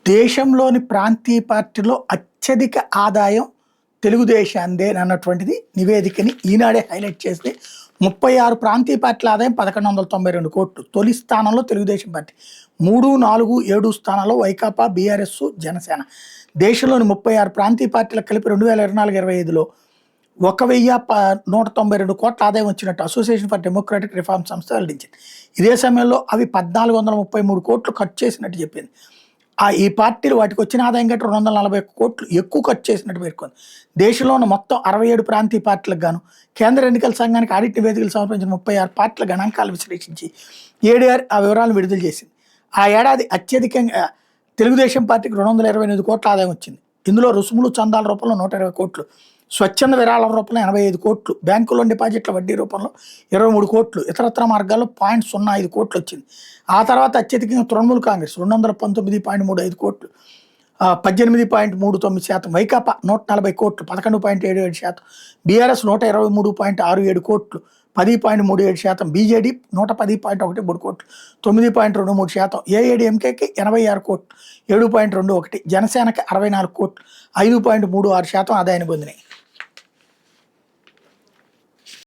దేశంలోని ప్రాంతీయ పార్టీలో అత్యధిక ఆదాయం తెలుగుదేశాందే అన్నటువంటిది నివేదికని ఈనాడే హైలైట్ చేస్తే 36 ప్రాంతీయ పార్టీల ఆదాయం 1192 కోట్లు. తొలి స్థానంలో తెలుగుదేశం పార్టీ, 3, 4, 7 స్థానాల్లో వైకాపా, బీఆర్ఎస్, జనసేన. దేశంలోని 36 ప్రాంతీయ పార్టీలకు కలిపి 2024-25లో 1,192 కోట్ల ఆదాయం వచ్చినట్టు అసోసియేషన్ ఫర్ డెమోక్రటిక్ రిఫార్మ్ సంస్థ వెల్లడించింది. ఇదే సమయంలో అవి 1,433 కోట్లు ఖర్చు చేసినట్టు చెప్పింది. ఈ పార్టీలు వాటికి వచ్చిన ఆదాయం కంటే 241 కోట్లు ఎక్కువ ఖర్చు చేసినట్టు పేర్కొంది. దేశంలోని మొత్తం 67 ప్రాంతీయ పార్టీలకు గాను కేంద్ర ఎన్నికల సంఘానికి ఆడిట్ నివేదికలు సమర్పించిన 36 పార్టీల గణాంకాలు విశ్లేషించి ఏడీఆర్ ఆ వివరాలను విడుదల చేసింది. ఆ ఏడాది అత్యధికంగా తెలుగుదేశం పార్టీకి 228 కోట్ల ఆదాయం వచ్చింది. ఇందులో రుసుములు, చందాల రూపంలో 120 కోట్లు, స్వచ్ఛంద విరాళాల రూపంలో 85 కోట్లు, బ్యాంకుల్లో డిపాజిట్ల వడ్డీ రూపంలో 23 కోట్లు, ఇతరత్ర మార్గాల్లో 0.05 కోట్లు వచ్చింది. ఆ తర్వాత అత్యధికంగా తృణమూల్ కాంగ్రెస్ 219.35 కోట్లు, 18.39%, వైకాపా 140 కోట్లు 11.77%, బీఆర్ఎస్ 123.67 కోట్లు 10.37%, బీజేడీ 110.13 కోట్లు 9.23%, ఏఐడీఎంకేకి 86 కోట్లు 7.21%, జనసేనకి 64 కోట్లు 5.36% ఆదాయాన్ని పొందినాయి.